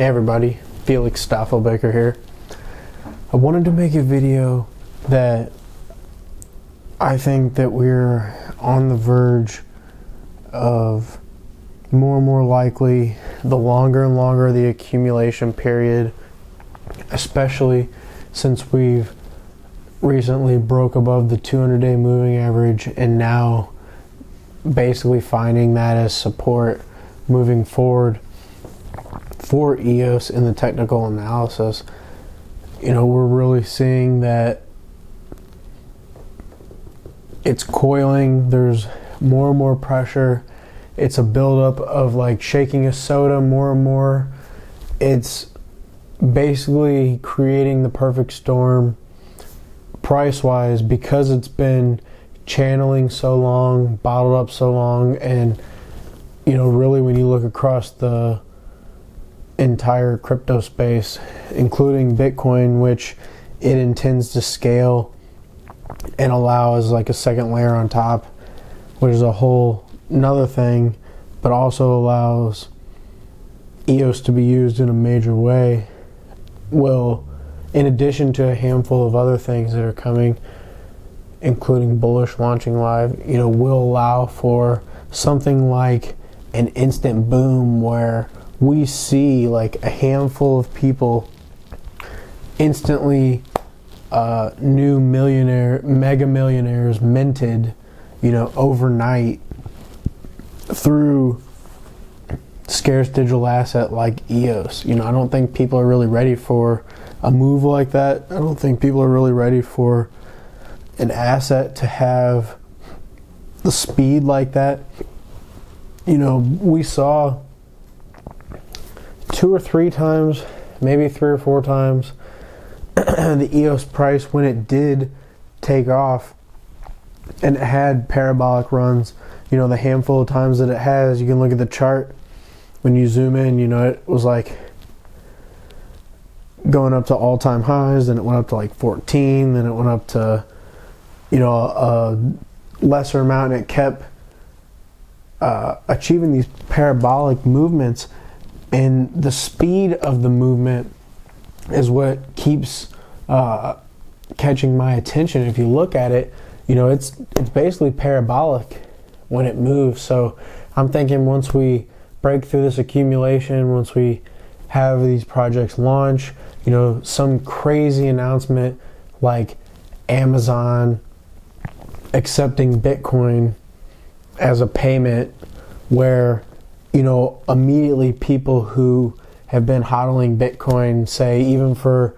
Hey everybody, Felix Staffelbaker here. I wanted to make a video that I think that we're on the verge of more and more likely the longer and longer the accumulation period, especially since we've recently broke above the 200-day moving average and now basically finding that as support moving forward for EOS in the technical analysis. You know, we're really seeing that it's coiling, there's more and more pressure. It's a buildup of like shaking a soda more and more. It's basically creating the perfect storm price-wise because it's been channeling so long, bottled up so long, and you know, really when you look across the entire crypto space, including Bitcoin, which it intends to scale and allow as like a second layer on top, which is a whole another thing, but also allows EOS to be used in a major way, will, in addition to a handful of other things that are coming, including Bullish launching live, you know, will allow for something like an instant boom where we see like a handful of people instantly new mega millionaires minted, you know, overnight through scarce digital asset like EOS. You know, I don't think people are really ready for a move like that. I don't think people are really ready for an asset to have the speed like that. You know, we saw 2 or 3 times, maybe 3 or 4 times, the EOS price when it did take off and it had parabolic runs. You know, the handful of times that it has, you can look at the chart when you zoom in, you know, it was like going up to all-time highs, then it went up to like 14, then it went up to, you know, a lesser amount, and it kept achieving these parabolic movements. And the speed of the movement is what keeps catching my attention. If you look at it, you know, it's basically parabolic when it moves. So I'm thinking once we break through this accumulation, once we have these projects launch, you know, some crazy announcement like Amazon accepting Bitcoin as a payment, where, you know, immediately people who have been hodling Bitcoin, say even for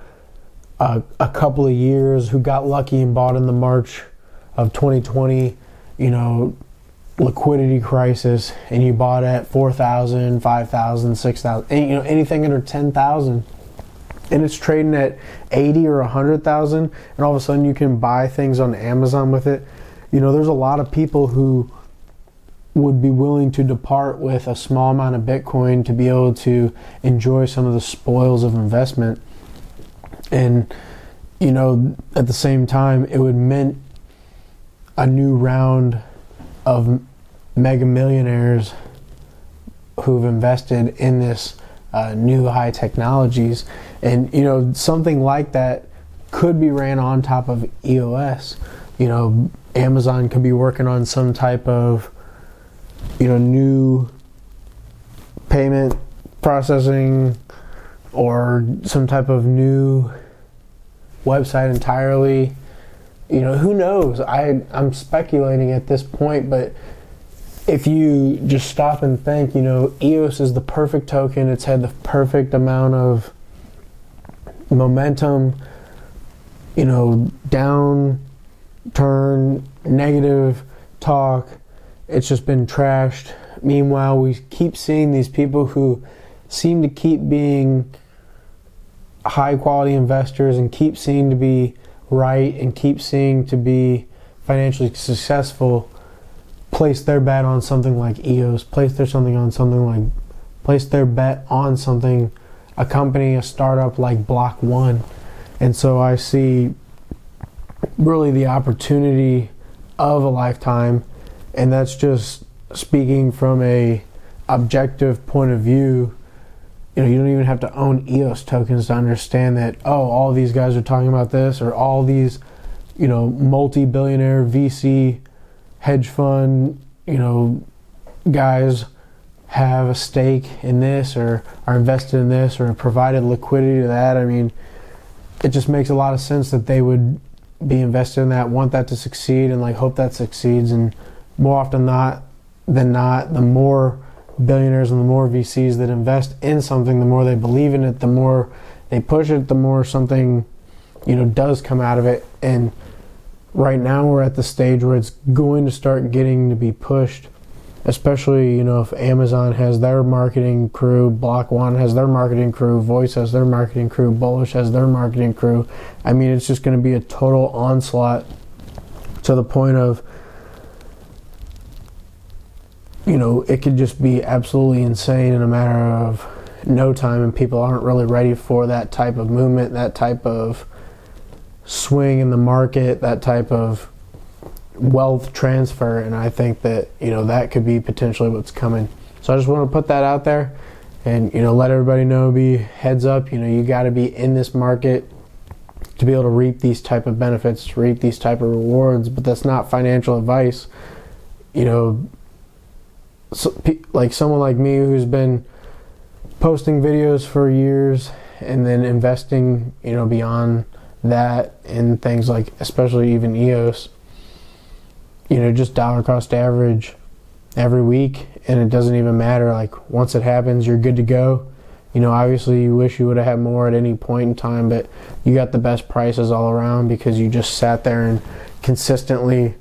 a couple of years, who got lucky and bought in the March of 2020, you know, liquidity crisis, and you bought at 4,000, 5,000, 6,000, you know, anything under 10,000, and it's trading at 80 or 100,000, and all of a sudden you can buy things on Amazon with it. You know, there's a lot of people who would be willing to depart with a small amount of Bitcoin to be able to enjoy some of the spoils of investment. And, you know, at the same time, it would mint a new round of mega millionaires who've invested in this new high technologies. And, you know, something like that could be ran on top of EOS. You know, Amazon could be working on some type of, you know, new payment processing or some type of new website entirely. You know, who knows? I'm speculating at this point, but if you just stop and think, you know, EOS is the perfect token. It's had the perfect amount of momentum, you know, downturn, negative talk. It's just been trashed. Meanwhile, we keep seeing these people who seem to keep being high quality investors and keep seeming to be right and keep seeming to be financially successful, place their bet on something like EOS, place their bet on something, a company, a startup like Block One. And so I see really the opportunity of a lifetime, and that's just speaking from a objective point of view. you don't even have to own EOS tokens to understand that, oh, all these guys are talking about this, or all these, multi-billionaire VC hedge fund, guys have a stake in this, or are invested in this, or provided liquidity to that. I mean, it just makes a lot of sense that they would be invested in that, want that to succeed, and hope that succeeds. And more often than not, the more billionaires and the more VCs that invest in something, the more they believe in it, the more they push it, the more something does come out of it. And right now we're at the stage where it's going to start getting to be pushed, especially if Amazon has their marketing crew, Block One has their marketing crew, Voice has their marketing crew, Bullish has their marketing crew. I mean, it's just going to be a total onslaught to the point of it could just be absolutely insane in a matter of no time, and people aren't really ready for that type of movement, that type of swing in the market, that type of wealth transfer. And I think that that could be potentially what's coming. So I just want to put that out there and let everybody know, be heads up, you got to be in this market to be able to reap these type of benefits, reap these type of rewards. But that's not financial advice. So, like someone like me who's been posting videos for years and then investing, beyond that in things like, especially even EOS, just dollar cost average every week, and it doesn't even matter. Once it happens, you're good to go. Obviously you wish you would have had more at any point in time, but you got the best prices all around because you just sat there and consistently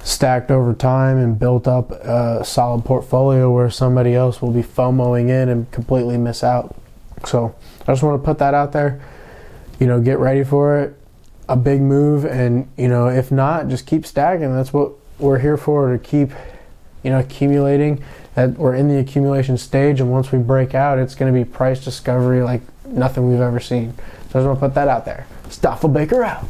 stacked over time and built up a solid portfolio where somebody else will be FOMOing in and completely miss out. So I just want to put that out there. Get ready for it. A big move, and if not, just keep stacking. That's what we're here for, to keep accumulating. That we're in the accumulation stage, and once we break out, it's going to be price discovery like nothing we've ever seen. So I just want to put that out there. Stoffel Baker out.